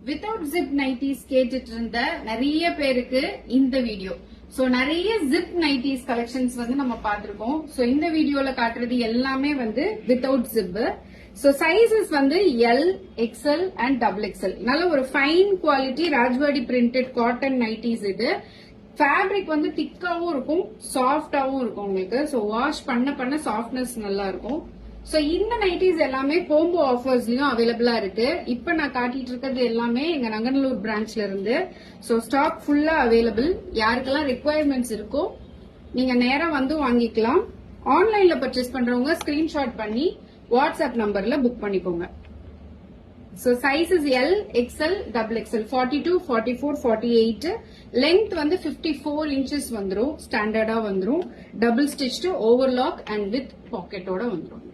Without zip nighties கேட்டுட்டு இருந்த நிறைய பேருக்கு இந்த வீடியோ. சோ நிறைய ஜிப் நைட்டிஸ் கலெக்ஷன்ஸ் வந்து நம்ம பார்த்திருக்கோம். சோ இந்த வீடியோல காட்டுறது எல்லாமே வந்து வித்தவுட் ஜிப். சோ சைசஸ் வந்து L, XL and double XL. நல்ல ஒரு fine quality Rajwadi printed cotton nighties இது. ஃபேப்ரிக் வந்து திக்காவும் இருக்கும், சாஃப்டாவும் இருக்கும் உங்களுக்கு. சோ வாஷ் பண்ண சாஃப்ட்னஸ் நல்லா இருக்கும். சோ இந்த நைட்டிஸ் எல்லாமே கோம்போ ஆஃபர்ஸ்லயும் அவைலபிளா இருக்கு. இப்ப நான் காட்டிட்டு இருக்கிறது எல்லாமே எங்க நங்கநல்லூர் பிரான்ச்ல இருந்து. சோ ஸ்டாக் ஃபுல்லா அவைலபிள். யாருக்கெல்லாம் ரெக்குவயர்மெண்ட்ஸ் இருக்கோ நீங்க நேரா வந்து வாங்கிக்கலாம். ஆன்லைன்ல பர்ச்சேஸ் பண்றவங்க ஸ்கிரீன்ஷாட் பண்ணி வாட்ஸ்அப் நம்பர்ல புக் பண்ணிக்கோங்க. So sizes L, XL, double XL, 42, 44, 48. Length வந்து 54 inches வந்துரும். ஸ்டாண்டர்டா வந்துரும். Double stitched overlock and with பாக்கெட்டோட வந்துரும்.